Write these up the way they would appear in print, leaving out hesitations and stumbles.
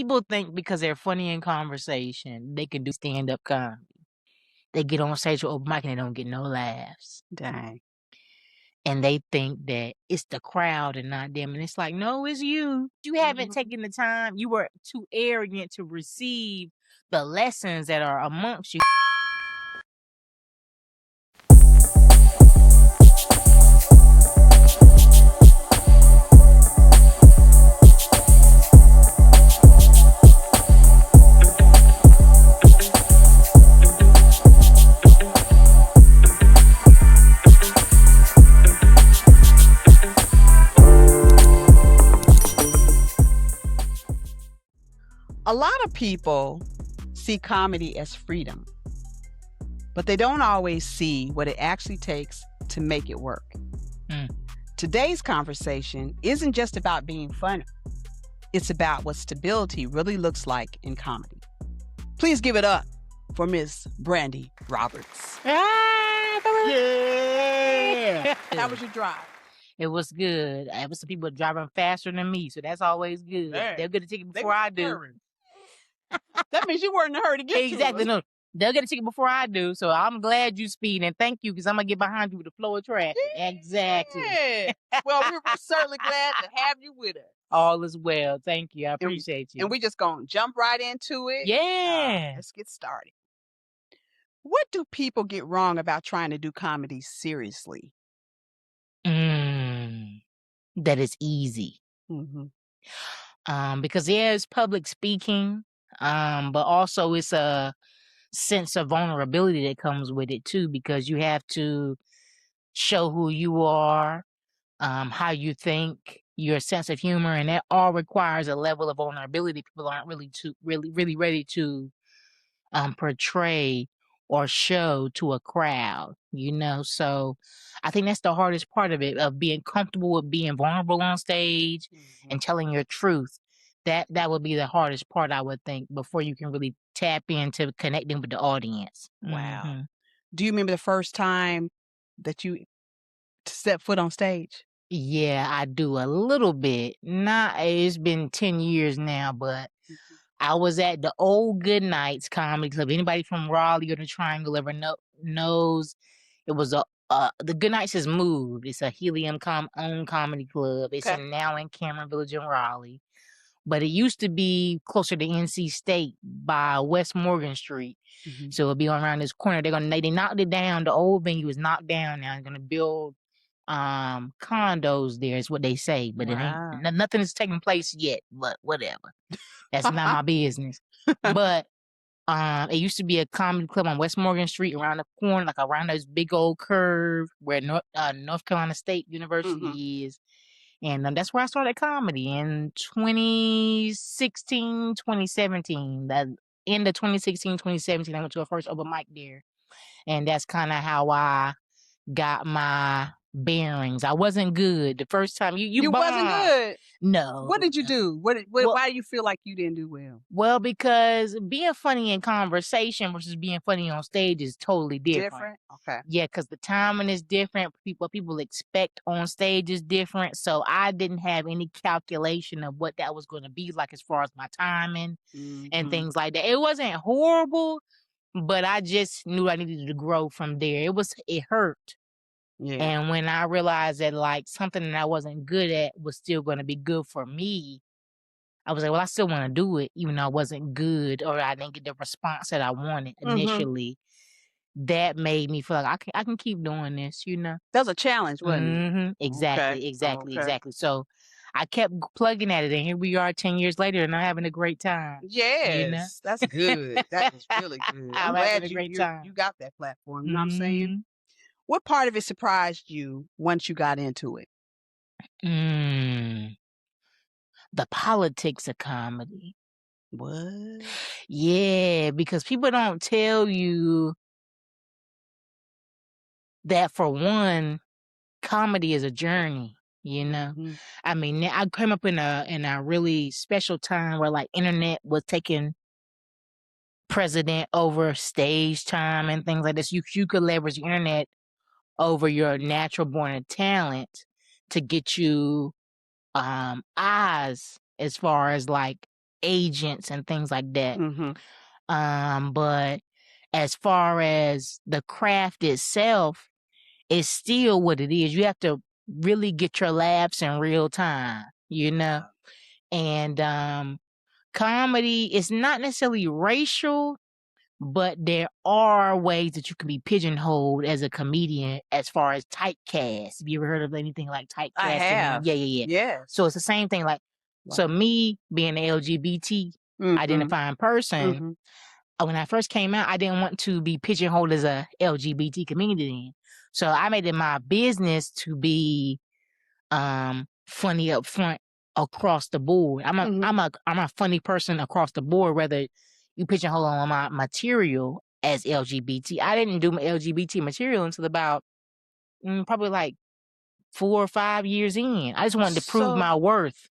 People think because they're funny in conversation, they can do stand-up comedy. They get on stage with open mic and they don't get no laughs. Dang. And they think that it's the crowd and not them. And it's like, no, it's you. You haven't taken the time. You were too arrogant to receive the lessons that are amongst you. A lot of people see comedy as freedom, but they don't always see what it actually takes to make it work. Today's conversation isn't just about being funny. It's about what stability really looks like in comedy. Please give it up for Miss Brandi Robertson. Yeah. How was your drive? It was good. I was some people driving faster than me, so that's always good. Dang. They'll get a ticket before I do. That means you weren't in a hurry to get Exactly. to us. No, they'll get a ticket before I do. So I'm glad you speed and thank you because I'm gonna get behind you with the flow of traffic. Yeah. Exactly. Well, we're certainly glad to have you with us. All is well. Thank you. I appreciate you. And we just gonna jump right into it. Yeah. Let's get started. What do people get wrong about trying to do comedy seriously? That is easy. Because it's public speaking, but also it's a sense of vulnerability that comes with it too, because you have to show who you are, how you think, your sense of humor, and that all requires a level of vulnerability people aren't really ready to portray or show to a crowd, so I think that's the hardest part of it, of being comfortable with being vulnerable on stage and telling your truth. That would be the hardest part, I would think, before you can really tap into connecting with the audience. Wow. Do you remember the first time that you stepped foot on stage? Yeah, I do a little bit. It's been 10 years now, but I was at the Old Good Nights Comedy Club. Anybody from Raleigh or the Triangle ever knows it was the Good Nights has moved. It's a Helium owned comedy club. It's now in Cameron Village in Raleigh. But it used to be closer to NC State by West Morgan Street. So it'll be around this corner. They knocked it down. The old venue is knocked down now. They're gonna build condos there, is what they say. But it ain't nothing is taking place yet. But whatever. That's not my business. But it used to be a comedy club on West Morgan Street around the corner, like around this big old curve where North Carolina State University is. And that's where I started comedy in 2016, 2017. The end of 2016, 2017, I went to a first open mic there. And that's kind of how I got my bearings. I wasn't good the first time. You wasn't good? No. What did you do? Why do you feel like you didn't do well? Well, because being funny in conversation versus being funny on stage is totally different. Okay. Yeah, because the timing is different. What people expect on stage is different. So I didn't have any calculation of what that was going to be like as far as my timing and things like that. It wasn't horrible, but I just knew I needed to grow from there. It hurt. Yeah. And when I realized that like something that I wasn't good at was still going to be good for me, I was like, well, I still want to do it, even though I wasn't good or I didn't get the response that I wanted initially. That made me feel like I can keep doing this, That was a challenge, wasn't it? Exactly. So I kept plugging at it, and here we are 10 years later, and I'm having a great time. Yes, that's good. That is really good. I'm glad you got that platform. You know what I'm saying? What part of it surprised you once you got into it? The politics of comedy. What? Yeah, because people don't tell you that, for one, comedy is a journey, I mean, I came up in a really special time where like internet was taking precedent over stage time and things like this. You could leverage the internet over your natural born talent to get you eyes as far as like agents and things like that. Mm-hmm. But as far as the craft itself, it's still what it is. You have to really get your laughs in real time, you know? And comedy is not necessarily racial, but there are ways that you can be pigeonholed as a comedian as far as typecast. Have you ever heard of anything like typecasting? I have. Yeah. Yes. So it's the same thing. Like, so me being an LGBT identifying person, when I first came out, I didn't want to be pigeonholed as a LGBT comedian. So I made it my business to be funny up front across the board. I'm a funny person across the board, whether you pigeonhole on my material as LGBT. I didn't do my LGBT material until about probably like 4 or 5 years in. I just wanted to prove my worth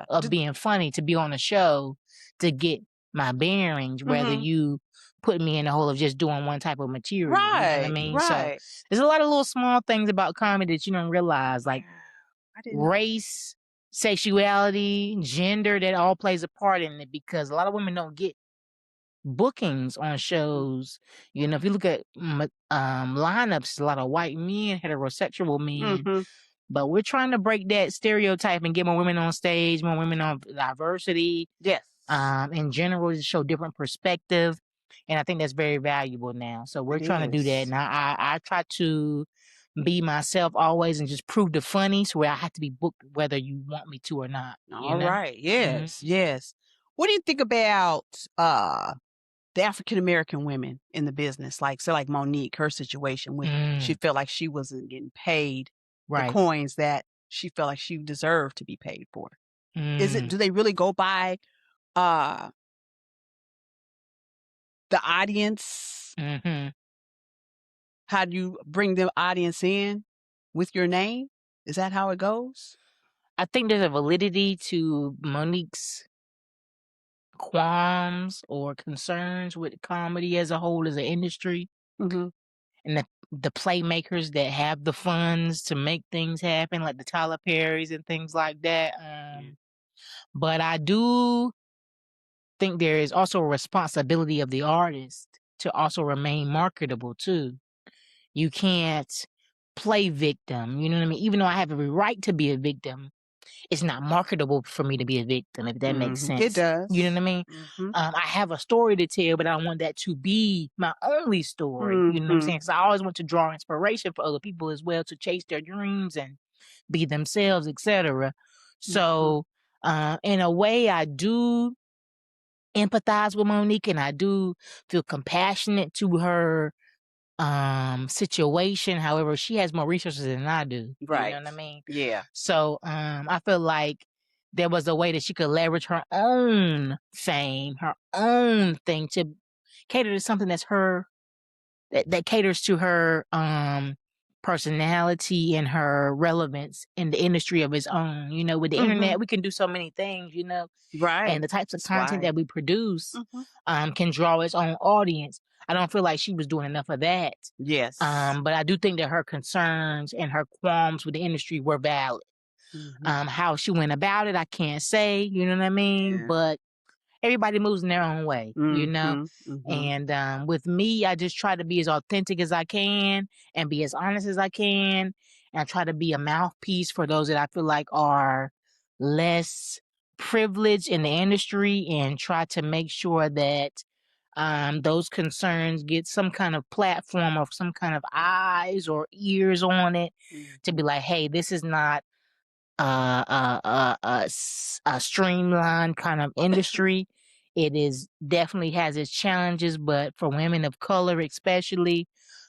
of being funny, to be on the show, to get my bearings, whether you put me in the hole of just doing one type of material. You know what I mean? So there's a lot of little small things about comedy that you don't realize, like race, sexuality, gender, that all plays a part in it, because a lot of women don't get bookings on shows. You know, if you look at lineups, a lot of white men, heterosexual men. But we're trying to break that stereotype and get more women on stage, more women on diversity. Yes. In general, to show different perspective. And I think that's very valuable now. So we're trying to do that. Now I try to be myself always and just prove the funny, so where I have to be booked whether you want me to or not. All right. Yes. Yes. What do you think about the African American women in the business? Like, so like Monique, her situation when she felt like she wasn't getting paid the coins that she felt like she deserved to be paid for. Do they really go by the audience? How do you bring the audience in with your name? Is that how it goes? I think there's a validity to Monique's qualms or concerns with comedy as a whole, as an industry. And the playmakers that have the funds to make things happen, like the Tyler Perrys and things like that. But I do think there is also a responsibility of the artist to also remain marketable too. You can't play victim, you know what I mean? Even though I have every right to be a victim, it's not marketable for me to be a victim, if that makes sense. It does. You know what I mean? I have a story to tell, but I don't want that to be my only story. You know what I'm saying? Because I always want to draw inspiration for other people as well, to chase their dreams and be themselves, etc. So in a way, I do empathize with Monique, and I do feel compassionate to her situation. However, she has more resources than I do. You know what I mean? Yeah. So I feel like there was a way that she could leverage her own fame, her own thing, to cater to something that's her, that caters to her personality and her relevance in the industry of its own. You know, with the internet, we can do so many things, you know. And the types of content that we produce can draw its own audience. I don't feel like she was doing enough of that. Yes. But I do think that her concerns and her qualms with the industry were valid. How she went about it, I can't say, you know what I mean? But everybody moves in their own way, you know? And with me, I just try to be as authentic as I can and be as honest as I can, and I try to be a mouthpiece for those that I feel like are less privileged in the industry, and try to make sure that those concerns get some kind of platform or some kind of eyes or ears on it, to be like, hey, this is not a streamlined kind of industry. It is definitely has its challenges, but for women of color especially,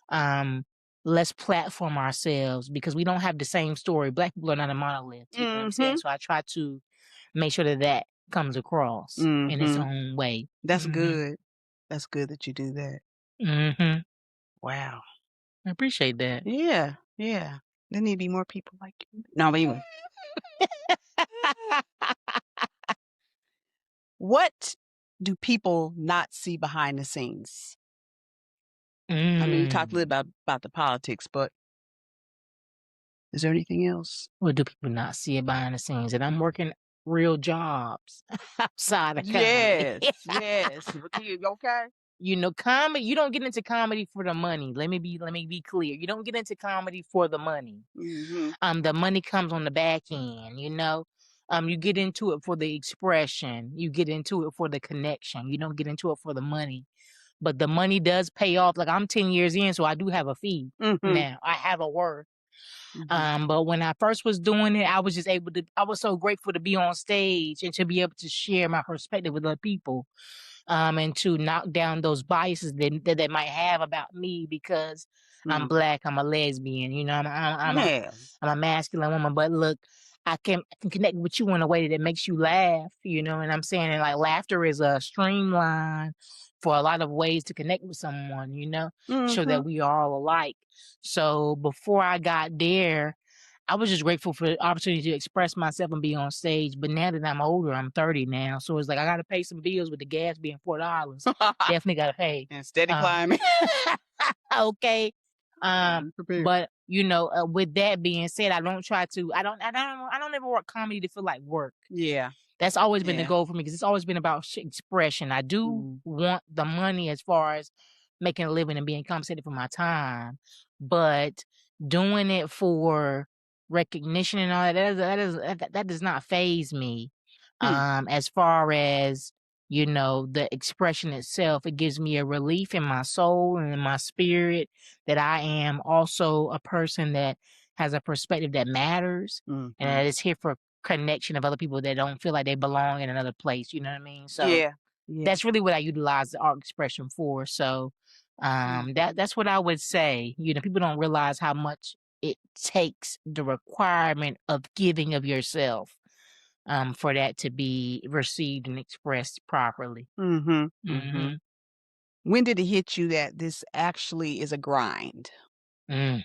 let's platform ourselves, because we don't have the same story. Black people are not a monolith. You know what I'm saying? So I try to make sure that that comes across in its own way. That's good. That's good that you do that. Wow. I appreciate that. Yeah. Yeah. There need to be more people like you. No, but anyway. What do people not see behind the scenes? I mean, you talked a little about the politics, but is there anything else? What do people not see behind the scenes? And I'm working real jobs outside of comedy. Yes, yes. Okay. You know, comedy, you don't get into comedy for the money. Let me be clear. You don't get into comedy for the money. The money comes on the back end, you know. You get into it for the expression. You get into it for the connection. You don't get into it for the money. But the money does pay off. Like, I'm 10 years in, so I do have a fee now. I have a worth. But when I first was doing it, I was just I was so grateful to be on stage and to be able to share my perspective with other people. And to knock down those biases that they might have about me because I'm Black, I'm a lesbian, you know, I'm a masculine woman. But look, I can connect with you in a way that makes you laugh, you know what I'm saying? And like, laughter is a streamline for a lot of ways to connect with someone, you know, show that we are all alike. So before I got there, I was just grateful for the opportunity to express myself and be on stage. But now that I'm older, I'm 30 now. So it's like, I got to pay some bills with the gas being $4. Definitely got to pay. And steady climbing. Okay. But you know, with that being said, I don't ever work comedy to feel like work. Yeah. That's always been the goal for me because it's always been about expression. I do want the money as far as making a living and being compensated for my time, but doing it for recognition and all that does not faze me. As far as, you know, the expression itself, it gives me a relief in my soul and in my spirit that I am also a person that has a perspective that matters and that is here for connection of other people that don't feel like they belong in another place. You know what I mean? So that's really what I utilize the art expression for. So that's what I would say. You know, people don't realize how much it takes the requirement of giving of yourself for that to be received and expressed properly. When did it hit you that this actually is a grind? When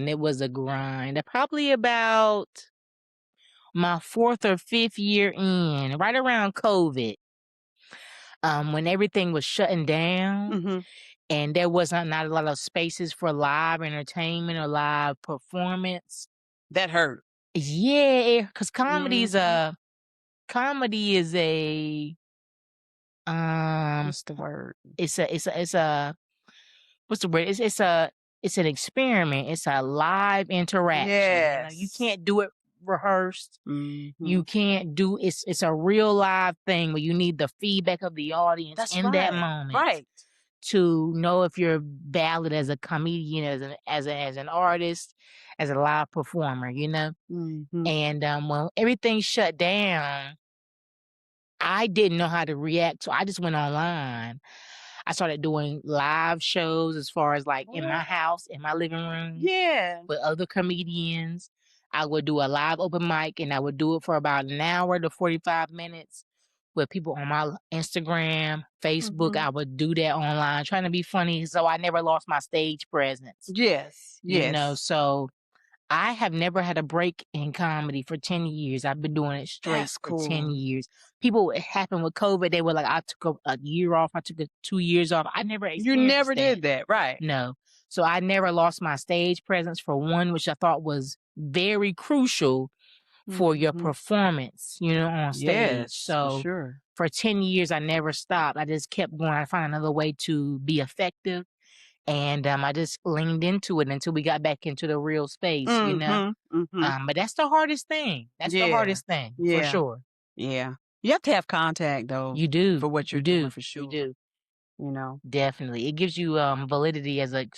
it was a grind, probably about my 4th or 5th year in, right around COVID, when everything was shutting down and there wasn't not a lot of spaces for live entertainment or live performance. That hurt. Yeah, because comedy is a what's the word? It's a what's the word? It's an experiment. It's a live interaction. You know, you can't do it rehearsed. You can't do it's a real live thing where you need the feedback of the audience that moment. To know if you're valid as a comedian, as an artist, as a live performer, you know? And when everything shut down, I didn't know how to react, so I just went online. I started doing live shows as far as like in my house, in my living room. With other comedians. I would do a live open mic and I would do it for about an hour to 45 minutes with people on my Instagram, Facebook. I would do that online, trying to be funny, so I never lost my stage presence. You know, so I have never had a break in comedy for 10 years. I've been doing it straight for 10 years. People, it happened with COVID. They were like, I took a year off. I took 2 years off. I never experienced You never did that, right? No. So I never lost my stage presence for one, which I thought was very crucial for your performance, you know, on stage. So for 10 years, I never stopped. I just kept going. I found another way to be effective. And I just leaned into it until we got back into the real space, you know? But that's the hardest thing. That's the hardest thing, for sure. Yeah. You have to have contact, though. You do. For what you're doing, for sure. You do. You know? Definitely. It gives you validity as an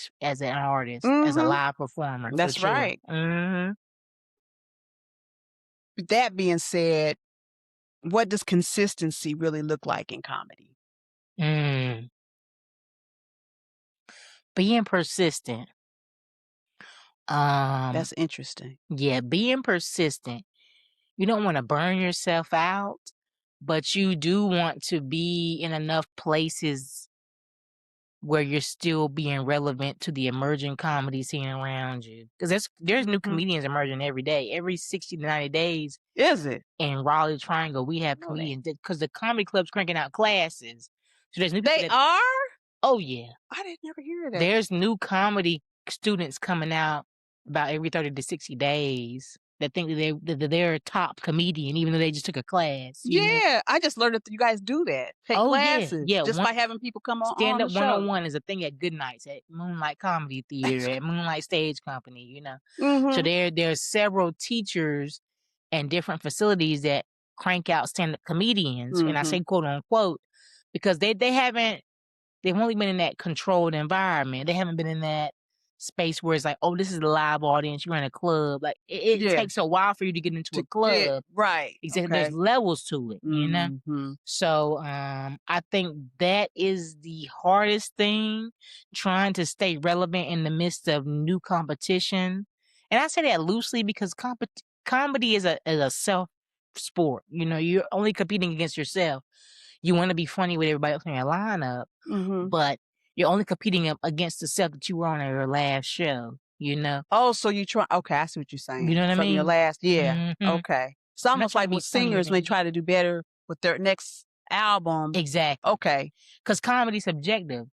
artist, as a live performer. That's for sure. right. That being said, what does consistency really look like in comedy? Being persistent. That's interesting. Yeah, being persistent. You don't want to burn yourself out, but you do want to be in enough places where you're still being relevant to the emerging comedy scene around you. Because there's new comedians emerging every day. Every 60 to 90 days. Is it? In Raleigh Triangle, we have comedians. Because the comedy club's cranking out classes. So there's new They are? Oh, yeah. I didn't never hear that. There's new comedy students coming out about every 30 to 60 days that think that they're a top comedian, even though they just took a class. You know? Yeah, I just learned that you guys do that. Take classes. Yeah. Just by having people come on Stand the Up show. 101 is a thing at Good Nights, at Moonlight Comedy Theater, at Moonlight Stage Company, you know. So there's several teachers and different facilities that crank out stand-up comedians, and I say quote unquote because they've only been in that controlled environment. They haven't been in that space where it's like, oh, this is a live audience. You're in a club. Like it takes a while for you to get into a club. Right. Exactly. Okay. There's levels to it, you know? So I think that is the hardest thing, trying to stay relevant in the midst of new competition. And I say that loosely because comedy is a self sport. You know, you're only competing against yourself. You want to be funny with everybody else in your lineup, but you're only competing up against the self that you were on at your last show, you know? Oh, so you try. Okay, I see what you're saying. You know what I mean? From your last, okay. It's almost like with singers, when they try to do better with their next album. Exactly. Okay. Because comedy's subjective.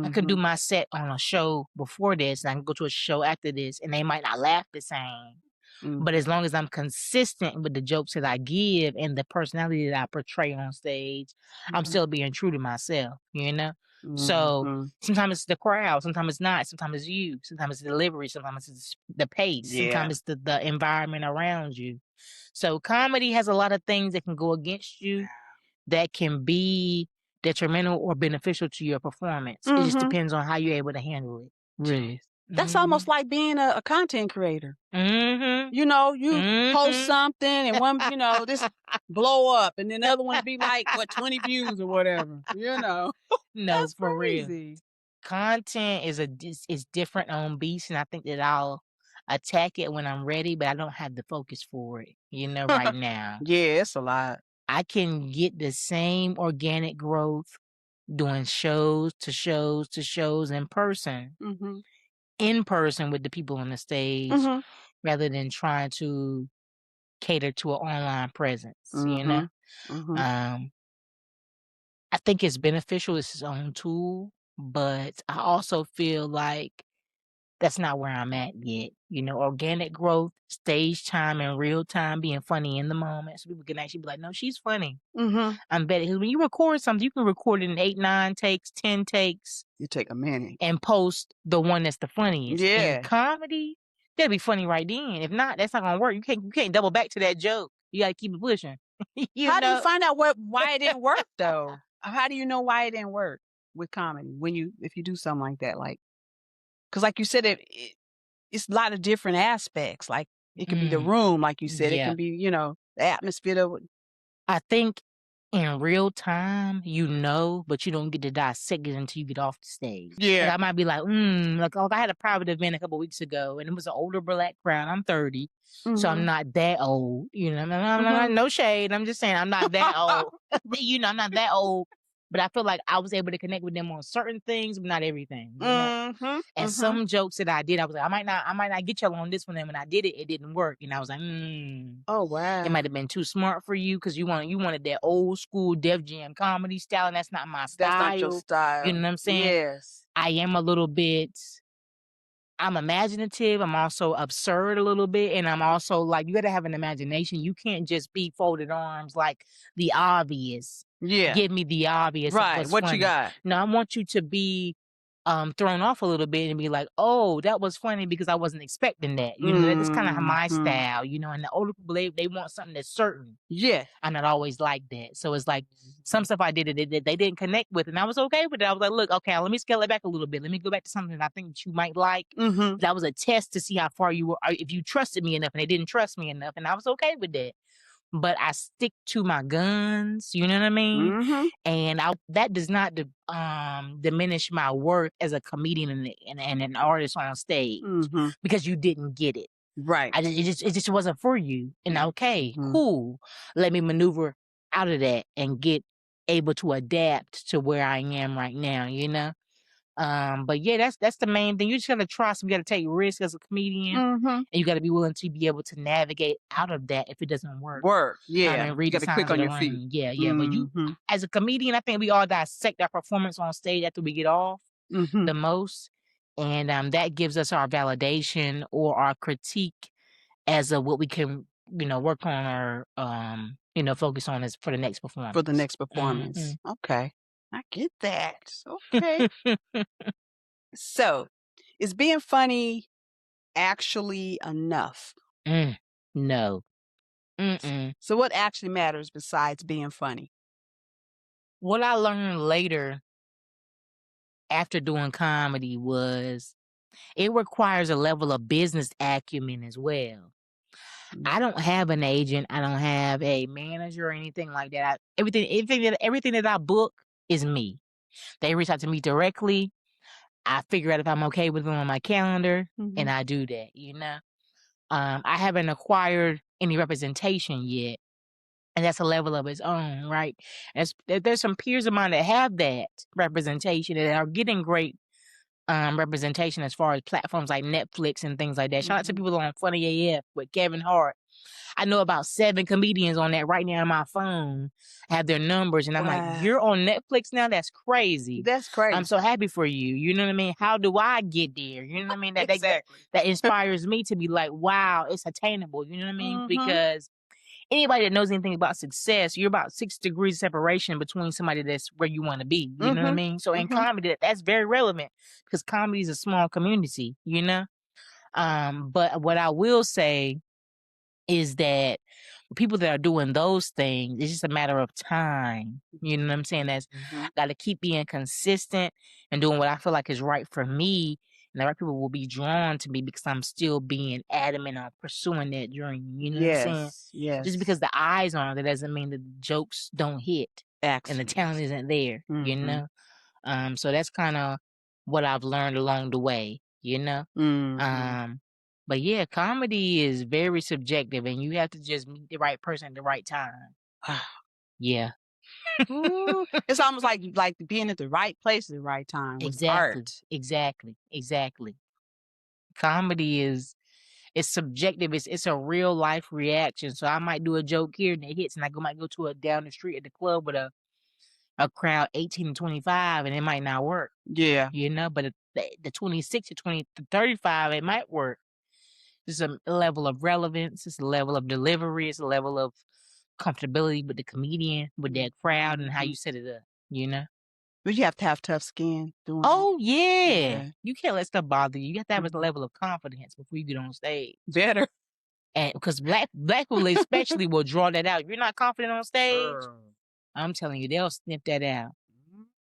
I could do my set on a show before this, and I can go to a show after this, and they might not laugh the same. But as long as I'm consistent with the jokes that I give and the personality that I portray on stage, I'm still being true to myself, you know? So sometimes it's the crowd, sometimes it's not, sometimes it's you, sometimes it's the delivery, sometimes it's the pace, sometimes it's the environment around you. So comedy has a lot of things that can go against you that can be detrimental or beneficial to your performance. It just depends on how you're able to handle it. Really? That's almost like being a content creator. You know, you post something and one, you know, this blow up and then the other one be like, 20 views or whatever, you know. No, that's for crazy. real. Content is different on beats, and I think that I'll attack it when I'm ready, but I don't have the focus for it, you know, right now. Yeah, it's a lot. I can get the same organic growth doing shows to shows to shows in person. In person with the people on the stage rather than trying to cater to an online presence, you know? I think it's beneficial. It's its own tool, but I also feel like that's not where I'm at yet. You know, organic growth, stage time in real time, being funny in the moment. So people can actually be like, no, she's funny. I'm betting. Because when you record something, you can record it in 8, 9 takes, 10 takes. You take a minute. And post the one that's the funniest. Yeah. In comedy, that'll be funny right then. If not, that's not gonna work. You can't double back to that joke. You gotta keep it pushing. How do you find out why it didn't work though? How do you know why it didn't work with comedy if you do something like that? Like, because like you said, it's a lot of different aspects. Like it could be the room, like you said. It can be, you know, the atmosphere. I think in real time, you know, but you don't get to dissect it until you get off the stage. Yeah. Like I might be like, like I had a private event a couple weeks ago, and it was an older Black crowd. I'm 30, so I'm not that old. You know, I'm not, no shade. I'm just saying I'm not that old. You know, I'm not that old. But I feel like I was able to connect with them on certain things, but not everything. You know? And some jokes that I did, I was like, I might not get y'all on this one. And when I did it, it didn't work. And I was like, oh wow, it might have been too smart for you because you wanted that old school Def Jam comedy style, and that's not my style. That's not your style. You know what I'm saying? Yes. I am a little bit. I'm imaginative. I'm also absurd a little bit. And I'm also like, you got to have an imagination. You can't just be folded arms like the obvious. Yeah. Give me the obvious. Right. What funny. You got? No, I want you to be thrown off a little bit and be like, oh, that was funny because I wasn't expecting that. You know, that's kind of my style, you know, and the older people, they want something that's certain. Yeah. I'm not always like that. So it's like some stuff I did that they didn't connect with, and I was okay with it. I was like, look, okay, let me scale it back a little bit. Let me go back to something that I think that you might like. That was a test to see how far you were, if you trusted me enough, and they didn't trust me enough, and I was okay with that. But I stick to my guns, you know what I mean? And that does not diminish my worth as a comedian and an artist on stage because you didn't get it. Right. It just wasn't for you. And okay, cool. Let me maneuver out of that and get able to adapt to where I am right now, you know? But yeah, that's the main thing. You just gotta trust. You gotta take risks as a comedian, and you gotta be willing to be able to navigate out of that if it doesn't work. Yeah. And read you gotta click on your feet. Yeah. But you, as a comedian, I think we all dissect our performance on stage after we get off the most. And that gives us our validation or our critique as of what we can, work on or, focus on as for the next performance. For the next performance. Okay. I get that. Okay. So, is being funny actually enough? No. Mm-mm. So what actually matters besides being funny? What I learned later after doing comedy was it requires a level of business acumen as well. I don't have an agent. I don't have a manager or anything like that. Everything that I book is me. They reach out to me directly. I figure out if I'm okay with them on my calendar, and I do that. I haven't acquired any representation yet, and that's a level of its own, right? There's some peers of mine that have that representation and are getting great representation as far as platforms like Netflix and things like that. Shout out to people on Funny AF with Kevin Hart. I know about 7 comedians on that right now on my phone. I have their numbers, and I'm like, you're on Netflix now? That's crazy. That's crazy. I'm so happy for you. You know what I mean? How do I get there? You know what I mean? Exactly. That inspires me to be like, wow, it's attainable. You know what I mean? Because anybody that knows anything about success, you're about 6 degrees separation between somebody that's where you want to be. You know what I mean? So in comedy, that's very relevant because comedy is a small community, But what I will say is that people that are doing those things, it's just a matter of time. You know what I'm saying? That's got to keep being consistent and doing what I feel like is right for me. And the right people will be drawn to me because I'm still being adamant on pursuing that dream. You know what I'm saying? Yes. Just because the eyes aren't, that doesn't mean that the jokes don't hit and the talent isn't there. So that's kind of what I've learned along the way. But yeah, comedy is very subjective, and you have to just meet the right person at the right time. Yeah. It's almost like being at the right place at the right time with art. Exactly. Comedy it's subjective. It's a real life reaction. So I might do a joke here and it hits, and I might go to down the street at the club with a crowd 18 to 25, and it might not work. Yeah. But the 26 to 20 to 35, it might work. It's a level of relevance. It's a level of delivery. It's a level of comfortability with the comedian, with that crowd, and how you set it up, But you have to have tough skin doing Oh, yeah. You can't let stuff bother you. You have to have a level of confidence before you get on stage. Better. And because black people especially will draw that out. If you're not confident on stage, I'm telling you, they'll sniff that out.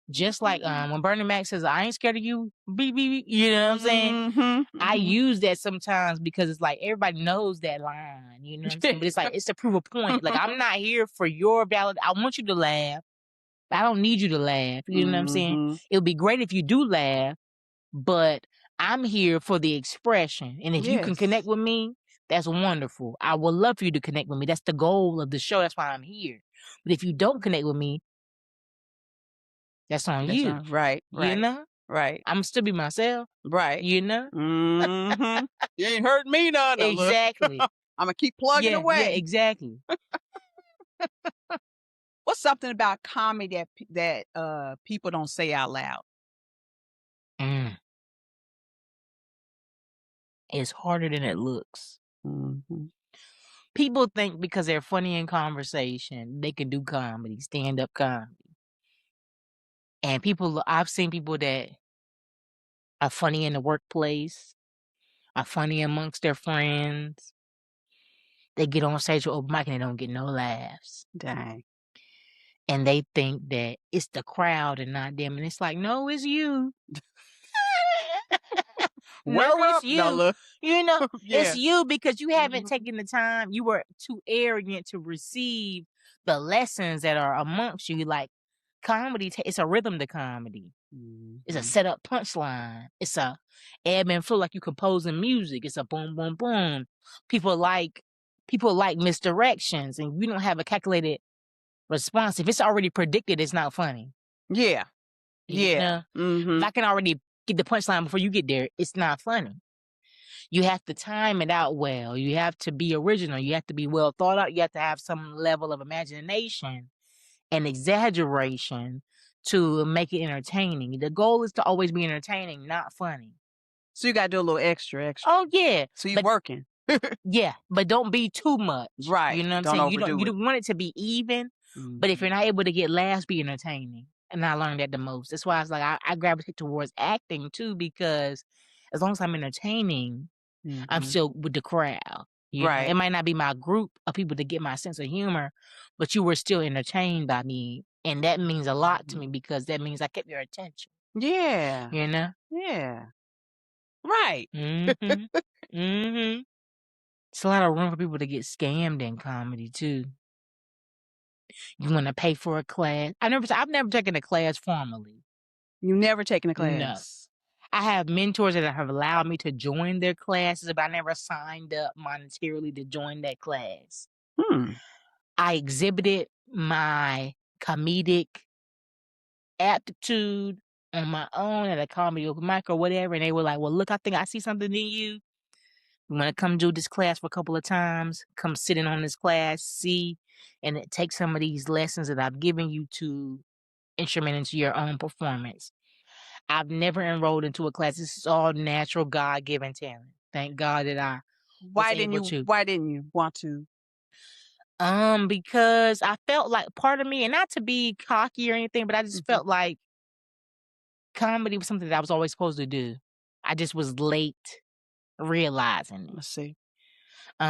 Just like when Bernie Mac says, I ain't scared of you, beep, you know what I'm saying? I use that sometimes because it's like everybody knows that line, you know what I'm saying? But it's like, it's to prove a point. Like, I'm not here for your valid. I want you to laugh. I don't need you to laugh. You know what I'm saying? It would be great if you do laugh, but I'm here for the expression. And if you can connect with me, that's wonderful. I would love for you to connect with me. That's the goal of the show. That's why I'm here. But if you don't connect with me, that's on you. Right. Right. I'm still be myself. Right. You ain't hurt me none. Exactly. I'm gonna keep plugging away. Yeah, exactly. What's something about comedy that people don't say out loud? It's harder than it looks. People think because they're funny in conversation, they can do comedy, stand-up comedy. And I've seen people that are funny in the workplace, are funny amongst their friends. They get on stage with open mic and they don't get no laughs. Dang. And they think that it's the crowd and not them. And it's like, no, it's you. No, it's you. It's you because you haven't taken the time. You were too arrogant to receive the lessons that are amongst you. Like comedy, it's a rhythm to comedy. It's a set up punchline. It's a ebb and flow like you composing music. It's a boom, boom, boom. People like misdirections, and you don't have a calculated response. If it's already predicted, it's not funny. Yeah. If I can already get the punchline before you get there, it's not funny. You have to time it out well. You have to be original. You have to be well thought out. You have to have some level of imagination and exaggeration to make it entertaining. The goal is to always be entertaining, not funny. So you got to do a little extra. Oh yeah. So you're working. Yeah, but don't be too much. Right. You know what I'm Don't saying? overdo You it. don't want it to be even, but if you're not able to get laughs, be entertaining. And I learned that the most. That's why I was like, I gravitate towards acting too, because as long as I'm entertaining, I'm still with the crowd. You know? It might not be my group of people to get my sense of humor, but you were still entertained by me. And that means a lot to me because that means I kept your attention. Yeah. You know? Yeah. Right. Mm-hmm. Mm-hmm. It's a lot of room for people to get scammed in comedy too. You want to pay for a class? I've never taken a class formally. You've never taken a class? No. I have mentors that have allowed me to join their classes, but I never signed up monetarily to join that class. I exhibited my comedic aptitude on my own at a comedy open mic or whatever, and they were like, well, look, I think I see something in you. You want to come do this class for a couple of times, come sit in on this class, see, and take some of these lessons that I've given you to instrument into your own performance. I've never enrolled into a class. This is all natural, God-given talent. Thank God that I Why didn't you want to? Because I felt like part of me, and not to be cocky or anything, but I just felt like comedy was something that I was always supposed to do. I just was late realizing it. Let's see.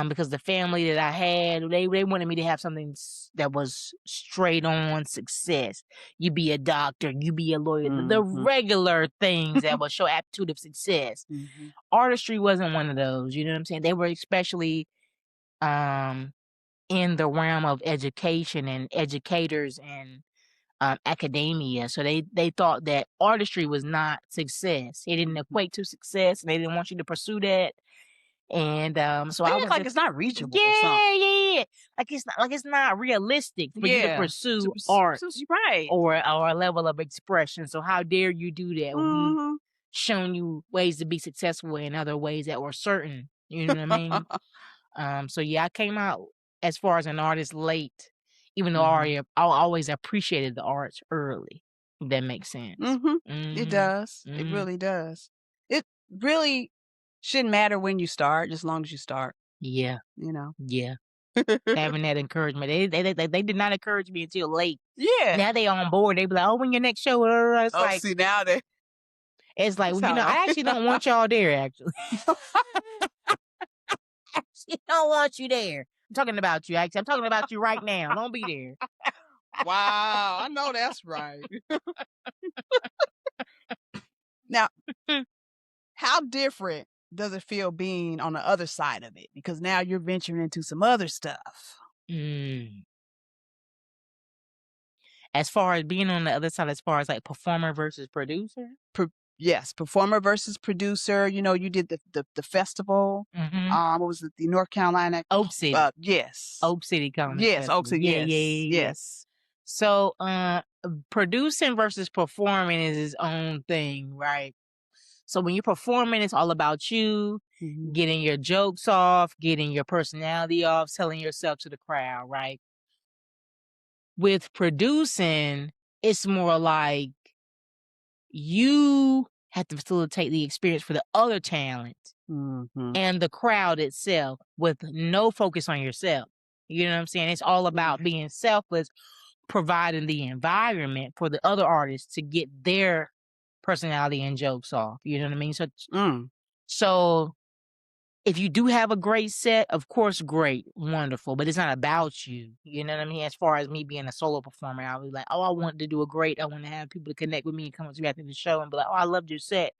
Because the family that I had, they wanted me to have something that was straight on success. You be a doctor, you be a lawyer, the regular things that will show aptitude of success. Artistry wasn't one of those, you know what I'm saying? They were especially in the realm of education and educators and academia. So they thought that artistry was not success. It didn't equate to success, and they didn't want you to pursue that. And so I was like it's not reachable. Yeah. Like it's not realistic for you to pursue art, right? Or a level of expression. So how dare you do that? We've shown you ways to be successful in other ways that were certain. You know what I mean? So yeah, I came out as far as an artist late, even though I always appreciated the arts early. If that makes sense. It does. It really does. It really shouldn't matter when you start, as long as you start. Yeah. You know. Yeah. Having that encouragement. They did not encourage me until late. Yeah. Now they on board. They be like, oh, when your next show? It's like, see now they. It's like, well, I actually don't want y'all there. Actually, I actually don't want you there. I'm talking about you. Actually, I'm talking about you right now. Don't be there. Wow, I know that's right. Now, how different does it feel being on the other side of it? Because now you're venturing into some other stuff. As far as being on the other side, as far as like performer versus producer? Yes, performer versus producer. You know, you did the festival. What was it? The North Carolina Oak City. Yes. Oak City Comedy Yes, Festival. Oak City. Yes. So producing versus performing is its own thing, right? So when you're performing, it's all about you, getting your jokes off, getting your personality off, selling yourself to the crowd, right? With producing, it's more like you have to facilitate the experience for the other talent and the crowd itself with no focus on yourself. You know what I'm saying? It's all about being selfless, providing the environment for the other artists to get their personality and jokes off. You know what I mean? So if you do have a great set, of course, great, wonderful, but it's not about you. You know what I mean? As far as me being a solo performer, I was like, oh, I want to do I want to have people to connect with me and come up to me after the show and be like, oh, I loved your set.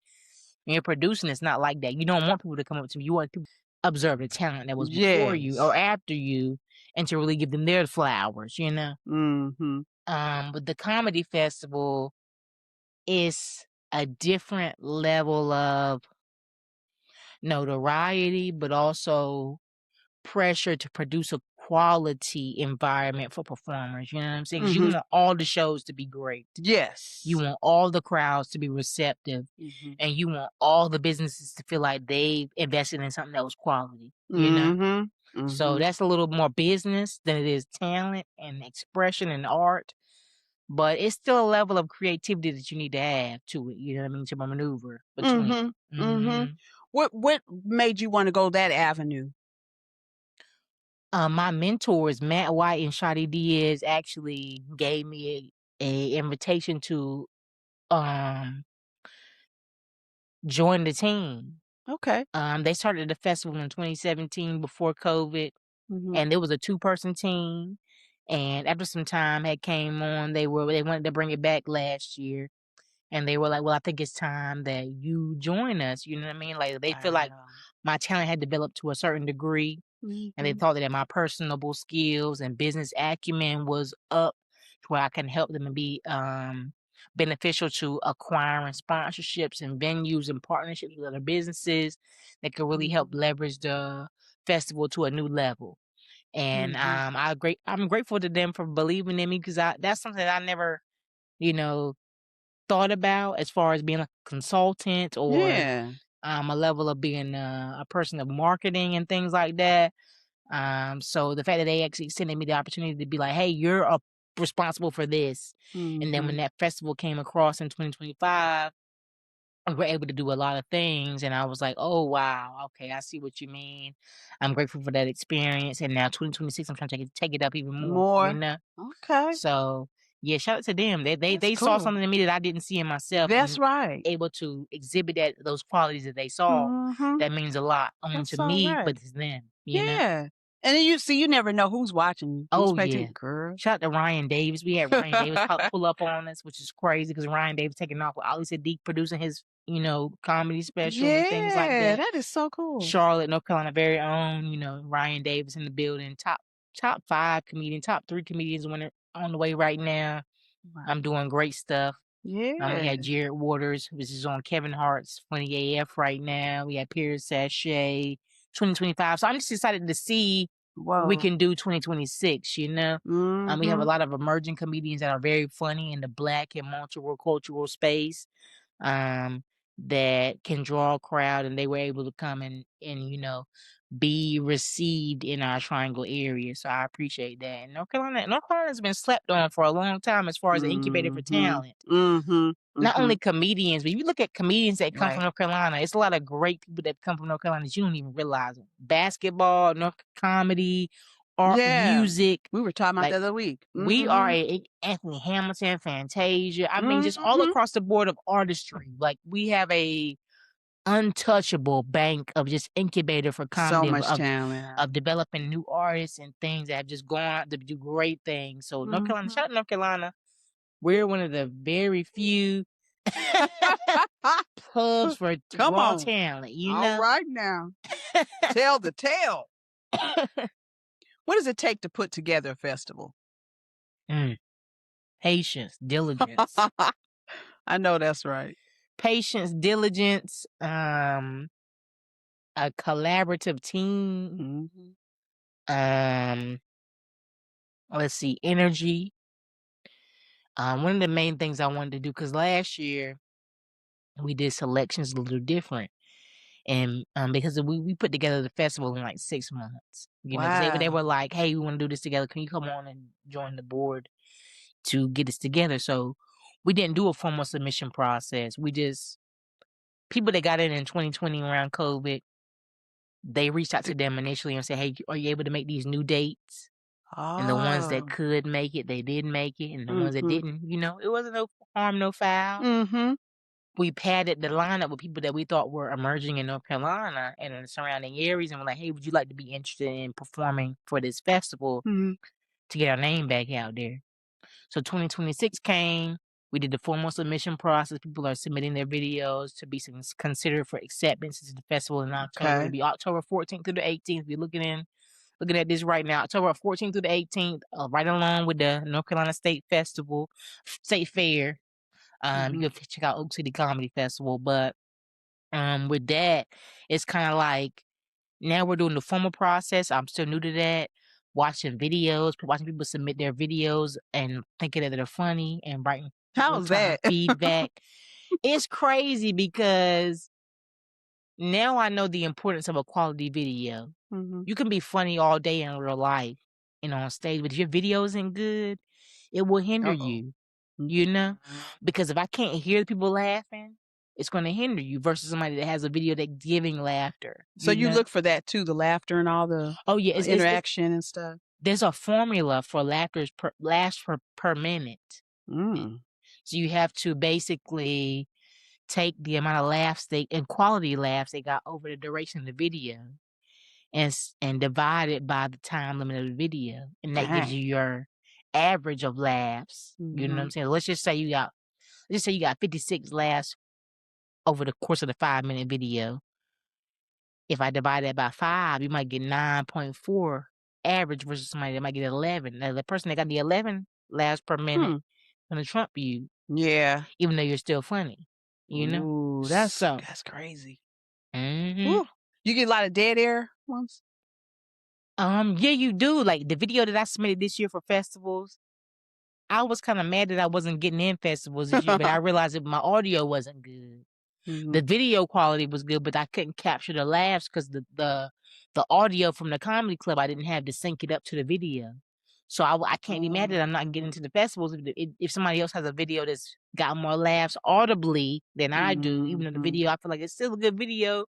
When you're producing, it's not like that. You don't want people to come up to me. You want people to observe the talent that was before you or after you and to really give them their flowers, you know? But the comedy festival is a different level of notoriety, but also pressure to produce a quality environment for performers. You know what I'm saying? 'Cause you want all the shows to be great. Yes. You want all the crowds to be receptive, and you want all the businesses to feel like they've invested in something that was quality. You know? So that's a little more business than it is talent and expression and art. but it's still a level of creativity that you need to have to it, you know what I mean, to maneuver between. What made you want to go that avenue? My mentors, Matt White and Shadi Diaz, actually gave me a invitation to join the team. Okay. They started the festival in 2017 before COVID, and it was a 2-person team. And after some time had came on, they wanted to bring it back last year. And they were like, "Well, I think it's time that you join us." You know what I mean? Like they feel like my talent had developed to a certain degree, and they thought that my personable skills and business acumen was up to where I can help them and be beneficial to acquiring sponsorships and venues and partnerships with other businesses that could really help leverage the festival to a new level. And I'm grateful to them for believing in me because that's something that I never, you know, thought about as far as being a consultant or a level of being a person of marketing and things like that. So the fact that they actually extended me the opportunity to be like, "Hey, you're responsible for this," and then when that festival came across in 2025, we were able to do a lot of things, and I was like, "Oh wow, okay, I see what you mean." I'm grateful for that experience, and now 2026, I'm trying to take it up even more, you know. Okay. So yeah, shout out to them. They That's saw cool. something in me that I didn't see in myself, That's and right. able to exhibit those qualities that they saw. That means a lot only to That's all me, right. but to them, you know. Yeah. And then you never know who's watching you. Who's Oh paying yeah. attention, girl. Shout out to Ryan Davis. We had Ryan Davis pull up on us, which is crazy because Ryan Davis taking off with Ali Sadiq producing his, comedy specials and things like Yeah, that. that is so cool. Charlotte, North Carolina, very own, Ryan Davis in the building. Top 5 comedian, top 3 comedians on the way right now. Wow. I'm doing great stuff. We Yeah. had Jared Waters, which is on Kevin Hart's Funny AF right now. We had Piers Sachet, 2025. So I'm just excited to see what we can do 2026, you know? We have a lot of emerging comedians that are very funny in the Black and multicultural space that can draw a crowd, and they were able to come and be received in our Triangle area. So I appreciate that. And North Carolina's been slept on for a long time as far as an incubator for talent. Not only comedians, but if you look at comedians that come from North Carolina, it's a lot of great people that come from North Carolina that you don't even realize them. Basketball, North comedy, art, music. We were talking about that the other week. We are a Anthony Hamilton, Fantasia. I mean, just all across the board of artistry. Like we have a untouchable bank of just incubator for comedy, so much talent of developing new artists and things that have just gone out to do great things. So North Carolina, shout out North Carolina. We're one of the very few hubs for raw talent, you know? All right now. Tell the tale. What does it take to put together a festival? Patience, diligence. I know that's right. Patience, diligence, a collaborative team. Let's see, energy. One of the main things I wanted to do, because last year we did selections a little different. And because we put together the festival in like 6 months. You know, they were like, "Hey, we want to do this together. Can you come on and join the board to get this together?" So we didn't do a formal submission process. We just, people that got in 2020 around COVID, they reached out to them initially and said, "Hey, are you able to make these new dates?" And the ones that could make it, they did make it. And the ones that didn't, it wasn't no harm, no foul. We padded the lineup with people that we thought were emerging in North Carolina and in the surrounding areas, and we're like, "Hey, would you like to be interested in performing for this festival to get our name back out there?" So 2026 came. We did the formal submission process. People are submitting their videos to be considered for acceptance into the festival in October. It'll be October 14th through the 18th. We're looking at this right now, October 14th through the 18th, right along with the North Carolina State Fair. You can check out Oak City Comedy Festival, but with that, it's kind of like now we're doing the formal process. I'm still new to that. Watching people submit their videos and thinking that they're funny and writing. How's that? Feedback. It's crazy because now I know the importance of a quality video. You can be funny all day in real life and on stage, but if your video isn't good, it will hinder you. you know? Because if I can't hear the people laughing, it's going to hinder you versus somebody that has a video that's giving laughter. So you know? look for that too, the laughter and all the it's interaction and stuff. There's a formula for laughter per minute. So you have to basically take the amount of laughs and quality laughs they got over the duration of the video and divide it by the time limit of the video. And that gives you your average of laughs. You know what I'm saying? Let's just say you got 56 laughs over the course of the 5-minute video. If I divide that by 5, you might get 9.4 average versus somebody that might get 11. Now, the person that got the 11 laughs per minute gonna trump you. Yeah. Even though you're still funny. You know? Ooh, that's crazy. Mm-hmm. You get a lot of dead air ones? Yeah, you do. Like the video that I submitted this year for festivals, I was kind of mad that I wasn't getting in festivals this year, but I realized that my audio wasn't good. The video quality was good, but I couldn't capture the laughs because the audio from the comedy club, I didn't have to sync it up to the video. So I can't be mad that I'm not getting into the festivals if somebody else has a video that's got more laughs audibly than I do. Even though the video, I feel like it's still a good video,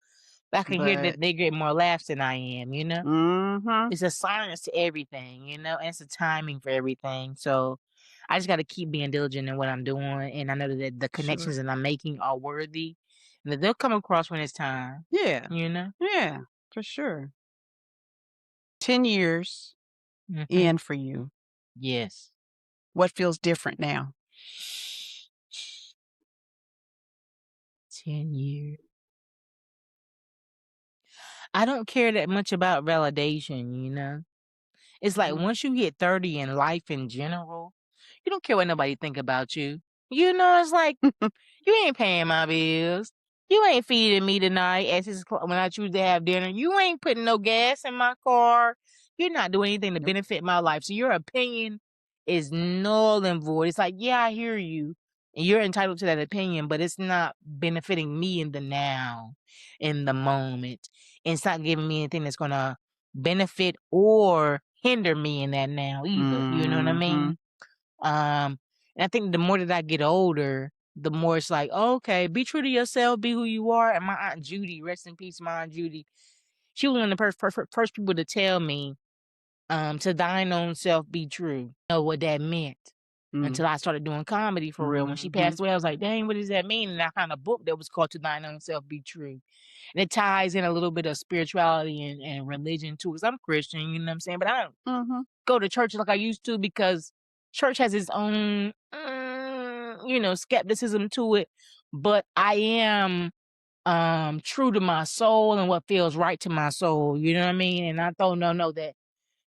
but I can hear that they get more laughs than I am. You know, it's a science to everything. You know, and it's a timing for everything. So I just got to keep being diligent in what I'm doing, and I know that the connections that I'm making are worthy, and that they'll come across when it's time. Yeah. You know? Yeah, for sure. 10 years in for you. Yes. What feels different now? 10 years. I don't care that much about validation, you know? It's like once you hit 30 in life in general, you don't care what nobody think about you. You know, it's like, you ain't paying my bills. You ain't feeding me tonight when I choose to have dinner. You ain't putting no gas in my car. You're not doing anything to benefit my life. So your opinion is null and void. It's like, yeah, I hear you. And you're entitled to that opinion, but it's not benefiting me in the now, in the moment. And it's not giving me anything that's going to benefit or hinder me in that now either. You know what I mean? And I think the more that I get older, the more it's like, oh, okay, be true to yourself, be who you are. And my Aunt Judy, rest in peace, my Aunt Judy, she was one of the first people to tell me, to thine own self be true. Know what that meant until I started doing comedy for real. When she passed away, I was like, dang, what does that mean? And I found a book that was called To Thine Own Self Be True. And it ties in a little bit of spirituality and religion too, because I'm Christian, you know what I'm saying? But I don't go to church like I used to because church has its own, skepticism to it. But I am true to my soul and what feels right to my soul. You know what I mean? And I don't know that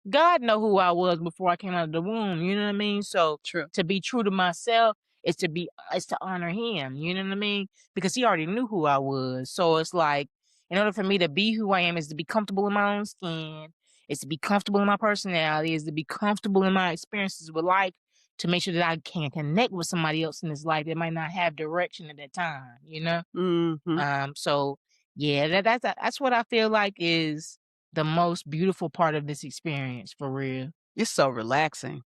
God know who I was before I came out of the womb. You know what I mean? So to be true to myself is to honor him. You know what I mean? Because he already knew who I was. So it's like, in order for me to be who I am is to be comfortable in my own skin. It's to be comfortable in my personality. Is to be comfortable in my experiences with life to make sure that I can connect with somebody else in this life that might not have direction at that time. You know? So yeah, that's what I feel like is the most beautiful part of this experience, for real. It's so relaxing.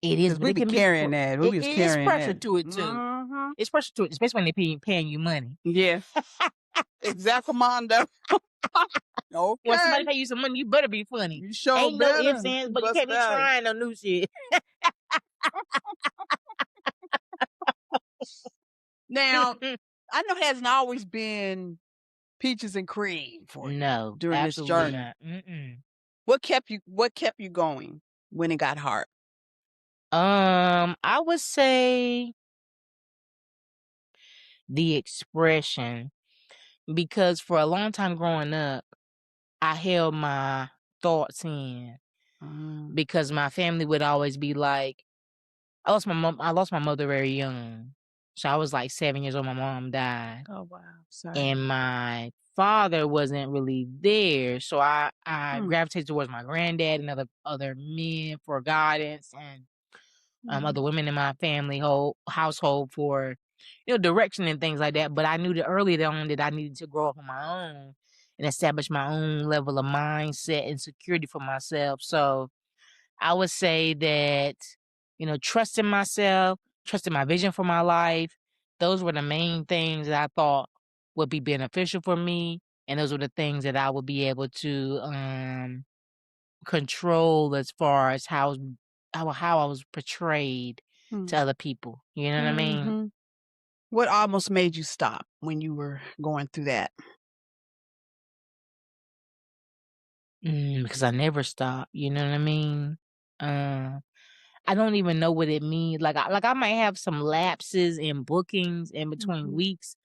It is. We be carrying that. We was carrying it's pressure that. to it too. It's pressure to it, especially when they're paying you money. Yeah. Exactamundo. Okay. When somebody pay you some money, you better be funny. You sure ain't better. No ifs, ands, but you can't be trying no new shit. Now, I know it hasn't always been peaches and cream for you during this journey. Not. What kept you going when it got hard? I would say the expression, because for a long time growing up, I held my thoughts in because my family would always be like, I lost my mother very young. So I was like 7 years old. My mom died. Oh, wow. Sorry. And my father wasn't really there. So I gravitated towards my granddad and other men for guidance and other women in my family household for, direction and things like that. But I knew that early on that I needed to grow up on my own and establish my own level of mindset and security for myself. So I would say that, trusting myself, trusted my vision for my life. Those were the main things that I thought would be beneficial for me, and those were the things that I would be able to control as far as how I was portrayed to other people. You know what I mean? What almost made you stop when you were going through that? Because I never stop. You know what I mean? I don't even know what it means. Like I might have some lapses in bookings in between weeks,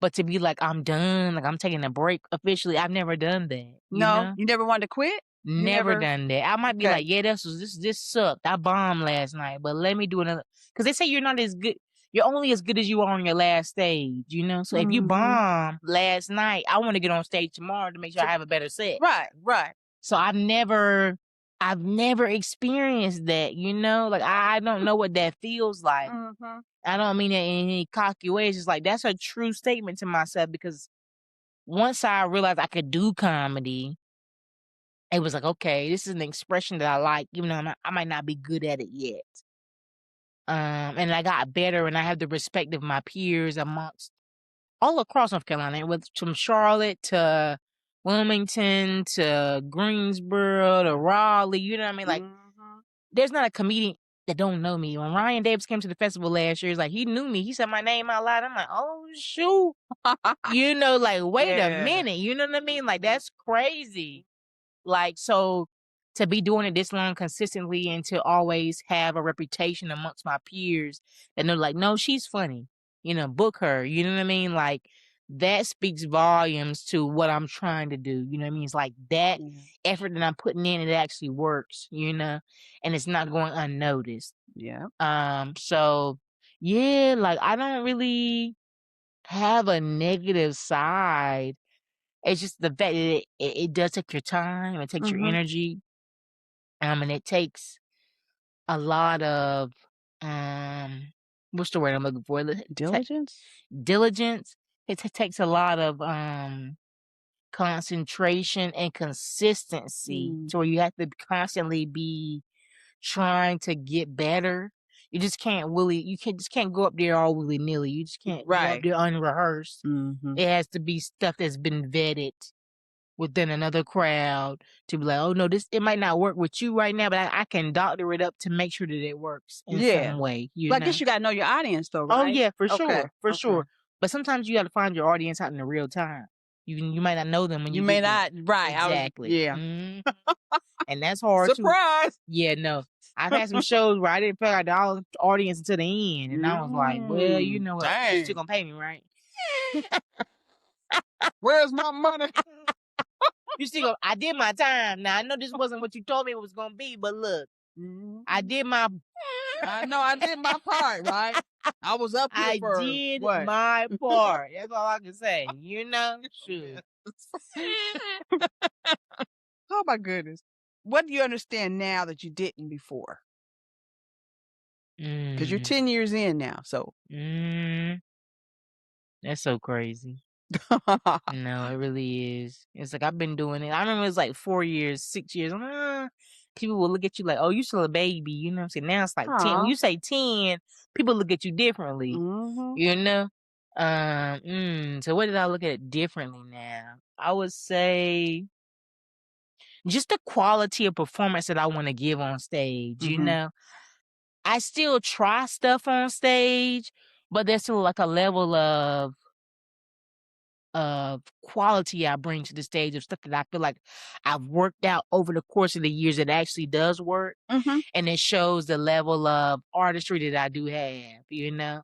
but to be like I'm done, like I'm taking a break officially, I've never done that. You No, know? you never wanted to quit? You Never done that. I might be Okay. like, yeah, this sucked. I bombed last night, but let me do another. Because they say you're not as good. You're only as good as you are on your last stage. You know. So if you bomb last night, I want to get on stage tomorrow to make sure I have a better set. Right. So I've never experienced that. You know, like I don't know what that feels like. I don't mean that in any cocky way. It's just like that's a true statement to myself because once I realized I could do comedy, it was like, okay, this is an expression that I like, even though I might not be good at it yet. And I got better, and I have the respect of my peers amongst all across North Carolina, from Charlotte to Wilmington to Greensboro to Raleigh. You know what I mean? Like, there's not a comedian that don't know me. When Ryan Davis came to the festival last year, it's like he knew me. He said my name out loud. I'm like, oh shoot, you know, like wait a minute. You know what I mean? Like that's crazy. Like, so to be doing it this long consistently and to always have a reputation amongst my peers and they're like, no, she's funny, you know, book her, you know what I mean? Like, that speaks volumes to what I'm trying to do. You know what I mean? It's like that effort that I'm putting in, it actually works, you know, and it's not going unnoticed. Yeah. So yeah, like I don't really have a negative side. It's just the fact that it does take your time, it takes your energy, and it takes a lot of what's the word I'm looking for? Diligence? Diligence. It takes a lot of concentration and consistency to where you have to constantly be trying to get better. You just can't just can't go up there all willy nilly. You just can't go up there unrehearsed. It has to be stuff that's been vetted within another crowd to be like, oh no, it might not work with you right now, but I can doctor it up to make sure that it works in some way. Well, I guess you gotta know your audience though, right? Oh yeah, for sure, for sure. But sometimes you got to find your audience out in the real time. You might not know them when you may get not, right? Exactly. And that's hard too. Surprise! Yeah, no. I've had some shows where I didn't feel like the audience until the end, and I was like, well, you know what? You're still gonna pay me, right? Where's my money? You still go, I did my time. Now I know this wasn't what you told me it was gonna be, but look, I did my I know I did my part, right? I was up here for did my part. That's all I can say. You know? Shoot. Oh my goodness. What do you understand now that you didn't before? Because you're 10 years in now, so. That's so crazy. No, it really is. It's like I've been doing it. I remember it was like 4 years, 6 years. People will look at you like, oh, you still a baby. You know what I'm saying? Now it's like 10. When you say 10, people look at you differently. You know? So what did I look at it differently now? I would say just the quality of performance that I want to give on stage, you know? I still try stuff on stage, but there's still like a level of quality I bring to the stage of stuff that I feel like I've worked out over the course of the years that actually does work. And it shows the level of artistry that I do have, you know?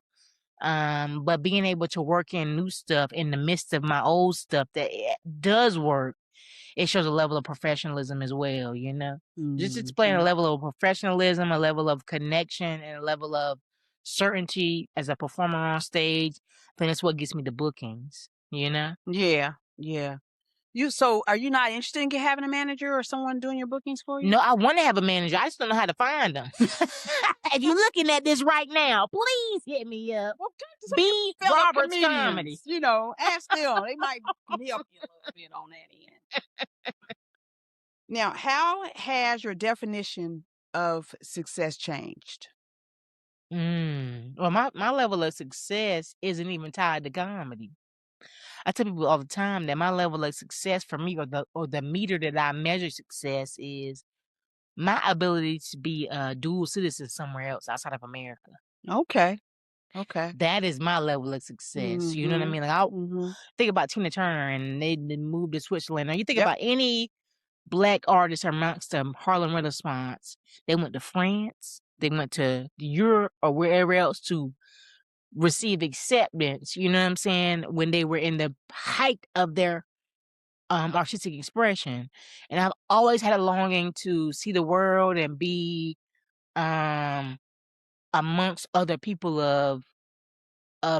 But being able to work in new stuff in the midst of my old stuff that does work, it shows a level of professionalism as well, you know? Just displaying a level of professionalism, a level of connection, and a level of certainty as a performer on stage. I think that's what gets me the bookings, you know? Yeah. So are you not interested in having a manager or someone doing your bookings for you? No, I want to have a manager. I just don't know how to find them. If you're looking at this right now, please hit me up. Well, B. Roberts Comedy. You know, ask them. They might help you a little bit on that end. Now, how has your definition of success changed? Well, my level of success isn't even tied to comedy. I tell people all the time that my level of success for me, or the meter that I measure success, is my ability to be a dual citizen somewhere else outside of America. Okay. Okay. That is my level of success. You know what I mean? Like, I think about Tina Turner and they moved to Switzerland. Or you think Yep. about any Black artists amongst the Harlem Renaissance. They went to France. They went to Europe or wherever else to receive acceptance. You know what I'm saying? When they were in the height of their artistic expression. And I've always had a longing to see the world and be amongst other people of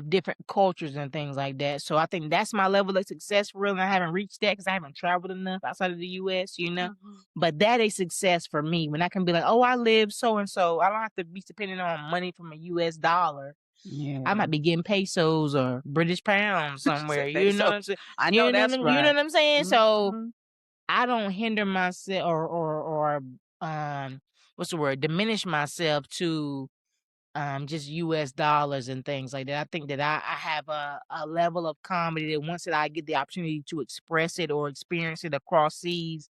different cultures and things like that. So I think that's my level of success for real. And I haven't reached that because I haven't traveled enough outside of the US, you know. But that is success for me when I can be like, oh, I live so and so. I don't have to be dependent on money from a US dollar. Yeah. I might be getting pesos or British pounds somewhere. You know what I'm saying? I know that's right. You know what I'm saying? So I don't hinder myself or what's the word? Diminish myself to just US dollars and things like that. I think that I have a level of comedy that once that I get the opportunity to express it or experience it across seas,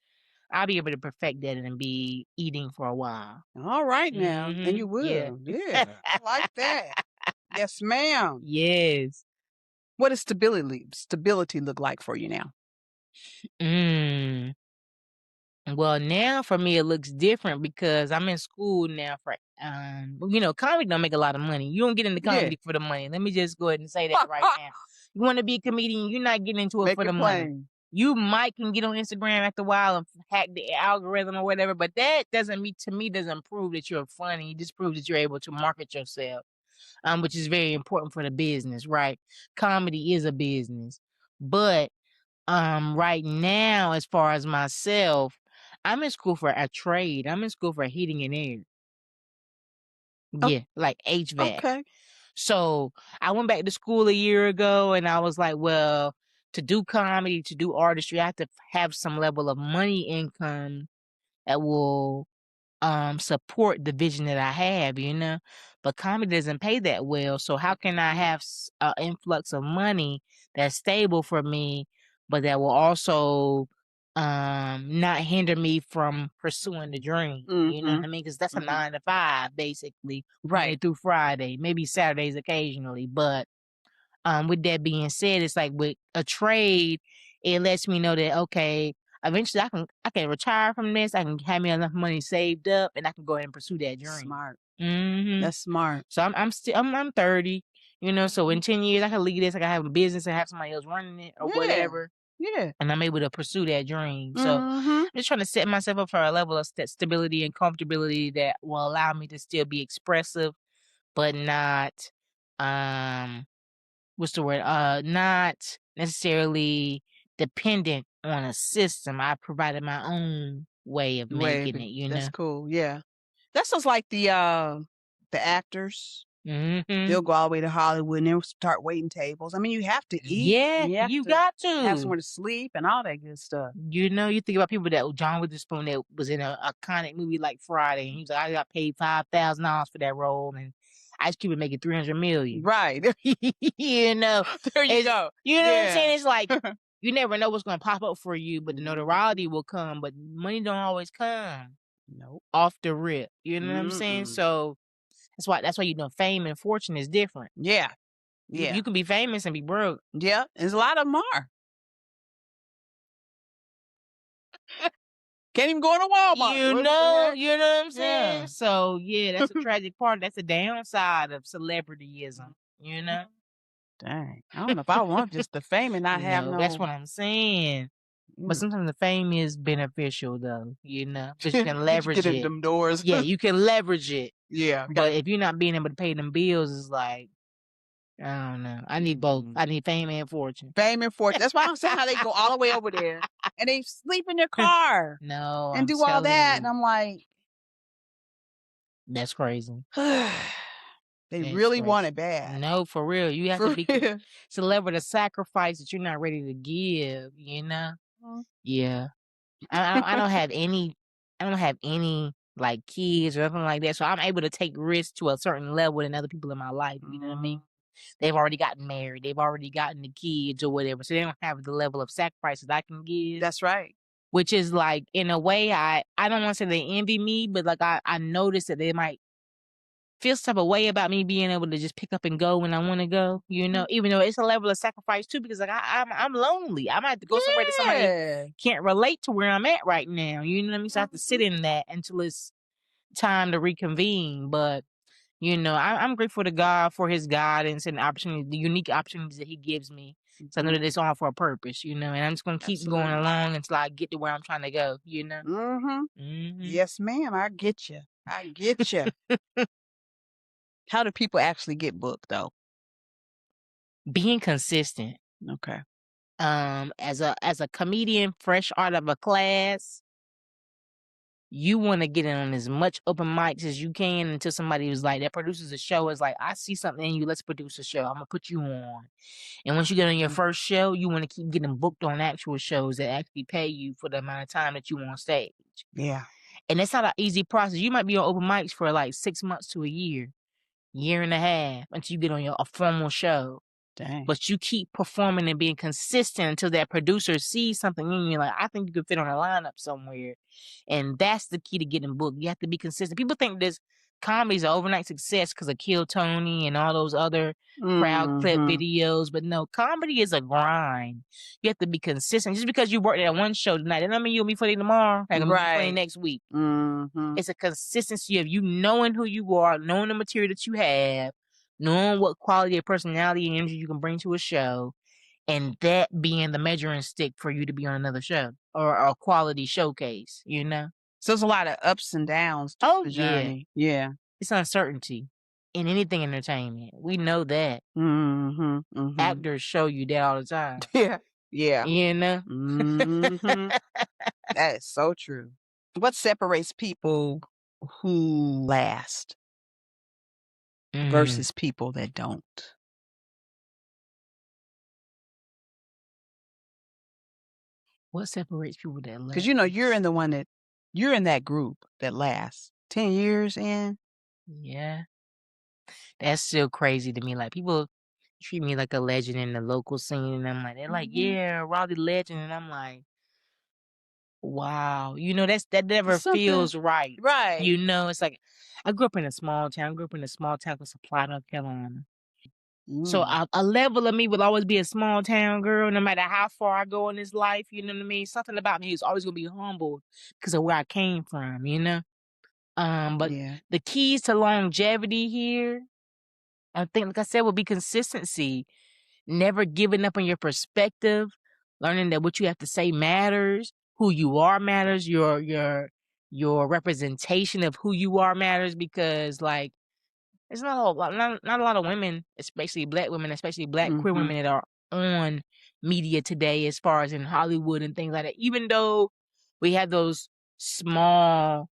I'll be able to perfect that and be eating for a while. All right now. And you will. Yeah. I like that. Yes, ma'am. Yes. What does stability look like for you now? Well, now for me it looks different because I'm in school now for comedy don't make a lot of money. You don't get into comedy for the money. Let me just go ahead and say that right now. You want to be a comedian, you're not getting into it for the money. You might can get on Instagram after a while and hack the algorithm or whatever, but that doesn't prove that you're funny. It just proves that you're able to market yourself, which is very important for the business, right? Comedy is a business. But right now, as far as myself, I'm in school for a trade. I'm in school for heating and air. Yeah, like HVAC. Okay. So I went back to school a year ago and I was like, well, to do comedy, to do artistry, I have to have some level of money income that will support the vision that I have, you know. But comedy doesn't pay that well. So how can I have an influx of money that's stable for me, but that will also not hinder me from pursuing the dream? You know what I mean? Because that's a 9 to 5 basically, Monday through Friday, maybe Saturdays occasionally. But with that being said, it's like with a trade, it lets me know that okay, eventually I can retire from this. I can have me enough money saved up, and I can go ahead and pursue that dream. Smart. Mm-hmm. That's smart. So I'm 30, you know. So in 10 years, I can leave this. I can have a business and have somebody else running it or whatever. Yeah. And I'm able to pursue that dream. So I'm just trying to set myself up for a level of stability and comfortability that will allow me to still be expressive, but not what's the word? Not necessarily dependent on a system. I provided my own way of making it, you know. That's cool. Yeah. That sounds like the actors. They'll go all the way to Hollywood and they'll start waiting tables. I mean, you have to eat. Yeah, you got to have somewhere to sleep and all that good stuff. You know, you think about people that John Witherspoon that was in an iconic movie like Friday, and he was like, I got paid $5,000 for that role, and Ice Cube making $300 million. Right. You know, there you go. You know what I'm saying? It's like you never know what's going to pop up for you, but the notoriety will come. But money don't always come. Nope. Off the rip. You know what I'm saying? So that's why you know fame and fortune is different. Yeah. Yeah. You can be famous and be broke. Yeah. There's a lot of them are. Can't even go to Walmart. You know what I'm saying? Yeah. So yeah, that's a tragic part. That's a downside of celebrityism, you know? Dang. I don't know if I want just the fame and not have no. That's what I'm saying. But sometimes the fame is beneficial though, you know? Because you can leverage get it. In them doors. Yeah, you can leverage it. Yeah. But if you're not being able to pay them bills, it's like, I don't know. I need both. I need fame and fortune. Fame and fortune. That's why I'm saying how they go all the way over there and they sleep in their car. No. And do all that. And I'm like, that's crazy. They really want it bad. No, for real. You have to be celebrity sacrifice that you're not ready to give, you know? Yeah. I don't have any like kids or nothing like that. So I'm able to take risks to a certain level than other people in my life. You know what I mean? They've already gotten married. They've already gotten the kids or whatever. So they don't have the level of sacrifices I can give. That's right. Which is like, in a way, I don't want to say they envy me, but like I noticed that they might feel some type of way about me being able to just pick up and go when I want to go, you know, even though it's a level of sacrifice too, because like I'm lonely. I might have to go somewhere that somebody can't relate to where I'm at right now. You know what I mean? So I have to sit in that until it's time to reconvene. But you know, I'm grateful to God for His guidance and opportunity, the unique opportunities that He gives me. So I know that it's all for a purpose, you know, and I'm just gonna keep going along until I get to where I'm trying to go, you know. Yes, ma'am. I get you. I get you. How do people actually get booked, though? Being consistent. Okay. As a comedian, fresh out of a class, you want to get in on as much open mics as you can until somebody was like, that produces a show is like, I see something in you, let's produce a show. I'm gonna put you on. And once you get on your first show, you want to keep getting booked on actual shows that actually pay you for the amount of time that you on stage. Yeah. And it's not an easy process. You might be on open mics for like 6 months to a year and a half until you get on a formal show. Dang. But you keep performing and being consistent until that producer sees something in you. Like, I think you could fit on a lineup somewhere. And that's the key to getting booked. You have to be consistent. People think this comedy is an overnight success because of Kill Tony and all those other crowd clip videos. But no, comedy is a grind. You have to be consistent. Just because you worked at one show tonight, that doesn't mean you'll be funny tomorrow. Like, I'm be funny next week. It's a consistency of you knowing who you are, knowing the material that you have, knowing what quality of personality and energy you can bring to a show, and that being the measuring stick for you to be on another show or a quality showcase, you know? So there's a lot of ups and downs to the journey. Yeah. It's uncertainty in anything entertainment. We know that. Actors show you that all the time. Yeah. Yeah. You know? That is so true. What separates people who last versus people that don't? What separates people that last? Because, you know, you're in that group that lasts 10 years in. Yeah. That's still crazy to me. Like, people treat me like a legend in the local scene, and I'm like, they're like, yeah, Raleigh legend, and I'm like, wow, you know, that never feels right. Right. You know, it's like, I grew up in a small town. I grew up in a small town called Supply, North Carolina. So a level of me will always be a small town girl, no matter how far I go in this life. You know what I mean? Something about me is always gonna be humbled because of where I came from. You know, but the keys to longevity here, I think, like I said, will be consistency, never giving up on your perspective, learning that what you have to say matters, who you are matters, your representation of who you are matters, because like, there's not a lot of women, especially black women, especially black queer women that are on media today, as far as in Hollywood and things like that. Even though we have those small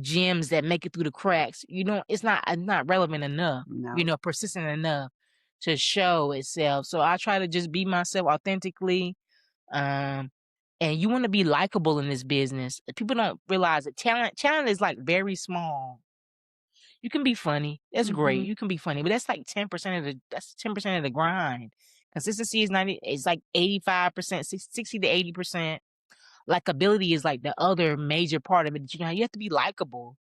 gems that make it through the cracks, you know, it's not relevant enough, you know, persistent enough to show itself. So I try to just be myself authentically. And you want to be likable in this business. People don't realize that talent is like very small. You can be funny. That's great. You can be funny, but that's like 10% of the grind. Consistency is 90. It's like 85%, 60 to 80%. Likability is like the other major part of it. You know, you have to be likable.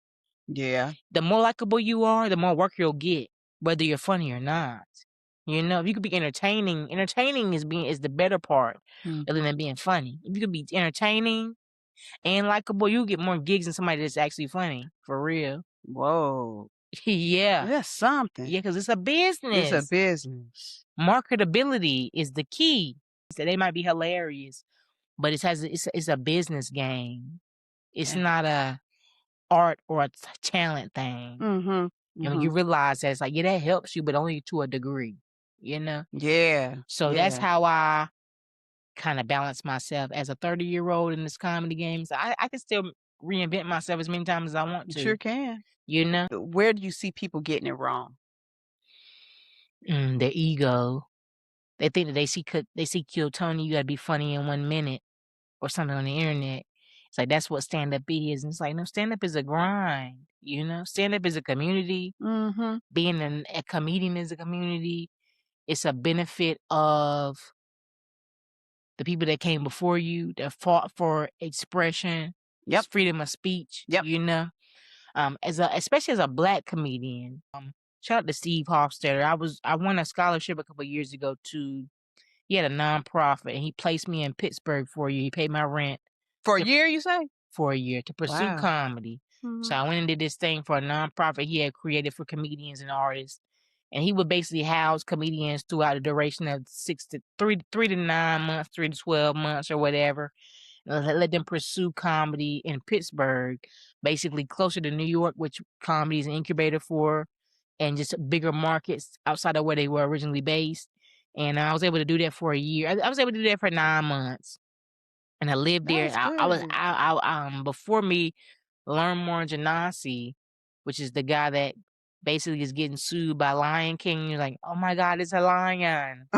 Yeah. The more likable you are, the more work you'll get, whether you're funny or not. You know, if you could be entertaining is the better part, other than being funny. If you could be entertaining and likable, you'll get more gigs than somebody that's actually funny, for real. Whoa. Yeah. That's something. Yeah, because it's a business. It's a business. Marketability is the key. So they might be hilarious, but it's a business game. It's not a art or a talent thing. And when you realize that, it's like, yeah, that helps you, but only to a degree, you know? Yeah. So that's how I kind of balance myself as a 30-year-old in this comedy game. So I can still reinvent myself as many times as I want to. You sure can. You know? Where do you see people getting it wrong? Their ego. They think that they see Kill Tony, you gotta be funny in 1 minute or something on the internet. It's like, that's what stand-up is. And it's like, no, stand-up is a grind, you know? Stand-up is a community. Mm-hmm. Being a comedian is a community. It's a benefit of the people that came before you, that fought for expression, Yep. freedom of speech, Yep. you know? Especially as a Black comedian. Shout out to Steve Hofstetter. I won a scholarship a couple of years ago he had a nonprofit, and he placed me in Pittsburgh for a year. He paid my rent. For a year, you say? For a year to pursue Wow. comedy. Mm-hmm. So I went and did this thing for a nonprofit he had created for comedians and artists. And he would basically house comedians throughout the duration of 3 to 9 months, 3 to 12 months or whatever. Let them pursue comedy in Pittsburgh, basically closer to New York, which comedy is an incubator for, and just bigger markets outside of where they were originally based. And I was able to do that for a year. I was able to do that for 9 months. And I lived there. Before me, Learn Janasi, which is the guy that basically is getting sued by Lion King. You're like, oh my God, it's a lion.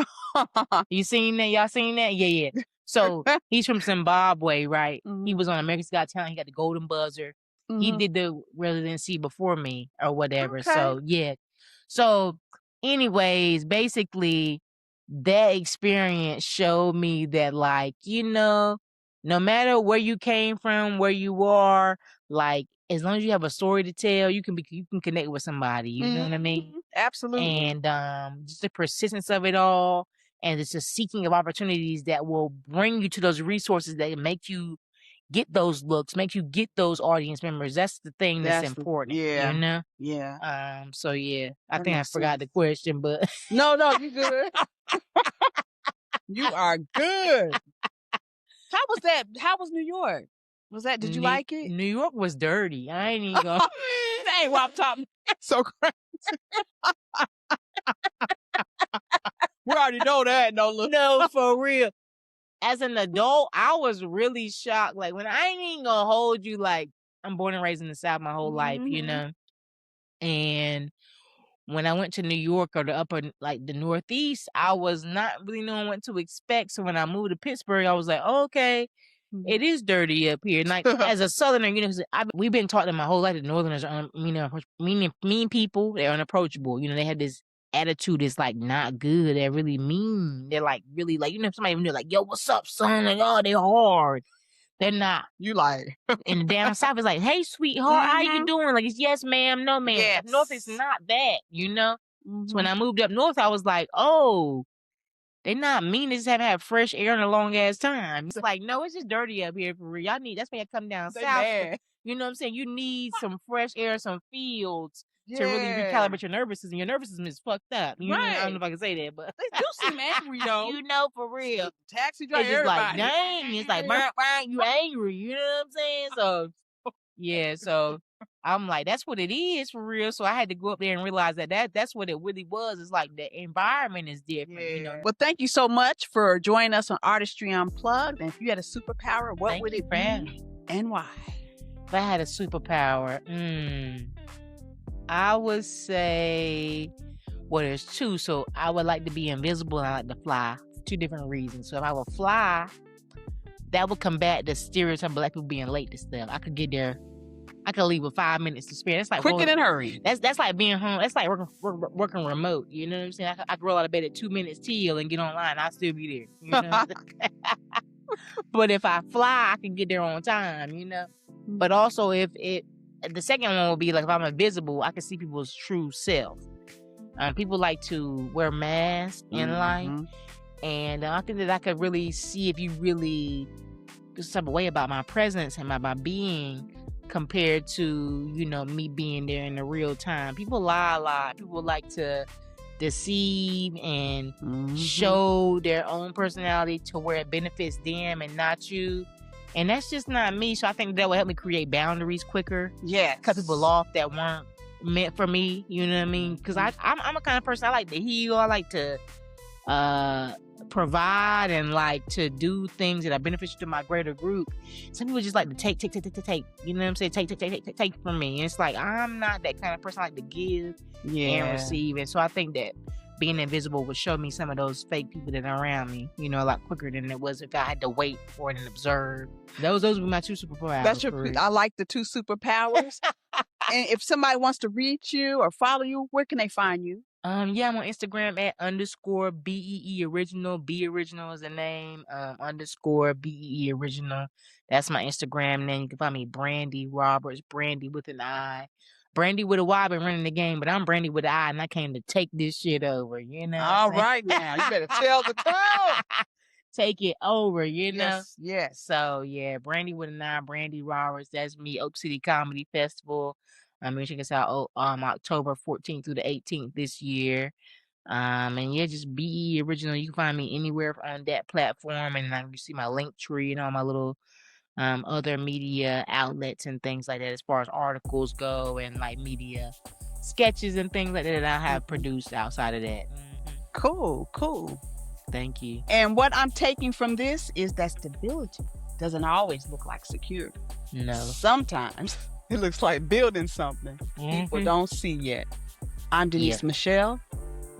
You seen that? Y'all seen that? Yeah. So he's from Zimbabwe, right? Mm-hmm. He was on America's Got Talent. He got the Golden Buzzer. Mm-hmm. He did the residency before me or whatever. Okay. So yeah. So anyways, basically that experience showed me that, like, you know, no matter where you came from, where you are, like, as long as you have a story to tell, you can connect with somebody. You know what I mean? Absolutely. And just the persistence of it all, and it's a seeking of opportunities that will bring you to those resources that make you get those looks, make you get those audience members. That's the thing that's important. Yeah. You know? Yeah. So yeah, I think I forgot the question, but no, you good. You are good. How was that? How was New York? Did you like it? New York was dirty. I ain't even gonna. That ain't what I'm talking. So crazy. We already know that. No, for real. As an adult, I was really shocked. Like, when I ain't even gonna hold you, like, I'm born and raised in the South my whole life, you know? And when I went to New York or the Northeast, I was not really knowing what to expect. So when I moved to Pittsburgh, I was like, oh, okay, it is dirty up here. And like, as a Southerner, you know, we've been taught that my whole life that Northerners are, mean people. They're unapproachable. You know, they have this attitude that's like not good. They're really mean. They're like really, like, you know, somebody even like, yo, what's up, son? Like, oh, they're hard. They're not. You like. And down south is like, hey, sweetheart, how you doing? Like, it's yes, ma'am, no, ma'am. Yes. Up north, it's not that, you know? So when I moved up north, I was like, oh, they're not mean. They just haven't had fresh air in a long ass time. It's like, no, it's just dirty up here for real. That's why you come down south. Mad. You know what I'm saying? You need some fresh air, some fields to really recalibrate your nervous system. Your nervous system is fucked up. You know, I don't know if I can say that, but they do seem angry though. You know, for real. Taxi driver, it's just like, dang, it's like, you angry. You know what I'm saying? So, yeah, so I'm like, that's what it is for real. So I had to go up there and realize that's what it really was. It's like the environment is different. You know? Well, thank you so much for joining us on Artistry Unplugged. And if you had a superpower, what would it be and why? If I had a superpower, I would say, well, there's two. So I would like to be invisible and I like to fly for 2 different reasons. So if I would fly, that would combat the stereotype of Black people being late to stuff. I could get there. I could leave with 5 minutes to spare. That's like quick and hurry. That's like being home. That's like working remote. You know what I'm saying? I could roll out of bed at 2 minutes till and get online. I'll still be there. You know? But if I fly, I can get there on time. You know. But also, the second one will be like, if I'm invisible, I can see people's true self. People like to wear masks in life, and I think that I could really see if you really feel some way about my presence and my being compared to, you know, me being there in the real time. People lie a lot. People like to deceive and show their own personality to where it benefits them and not you. And that's just not me. So I think that will help me create boundaries quicker. Yeah. Cut people off that weren't meant for me. You know what I mean? Because I'm a kind of person, I like to heal. I like to provide and like to do things that are beneficial to my greater group. Some people just like to take. You know what I'm saying? Take from me. And it's like, I'm not that kind of person. I like to give and receive. And so I think that being invisible would show me some of those fake people that are around me, you know, a lot quicker than it was if I had to wait for it and observe. Those would be my 2 superpowers. I like the 2 superpowers. And if somebody wants to reach you or follow you, where can they find you? Yeah, I'm on Instagram at _BEE original. Be original is the name. _BEE original. That's my Instagram name. You can find me Brandi Roberts, Brandi with an I. Brandi with a Y, been running the game, but I'm Brandi with an I, and I came to take this shit over, you know? All right now. You better tell the truth. Take it over, you know? Yes. So, yeah, Brandi with an I, Brandi Roberts. That's me, Oak City Comedy Festival. Check us out October 14th through the 18th this year. And yeah, just BE original. You can find me anywhere on that platform, and you see my link tree and all my little other media outlets and things like that, as far as articles go and like media sketches and things like that I have produced outside of that. Cool. Thank you. And what I'm taking from this is that stability doesn't always look like security. No. Sometimes it looks like building something people don't see yet. I'm Denise Michelle,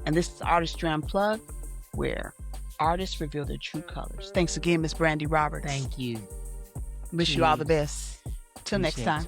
and this is Artistry Unplugged, where artists reveal their true colors. Thanks again, Miss Brandi Roberts. Thank you. Wish you all the best. Till next time.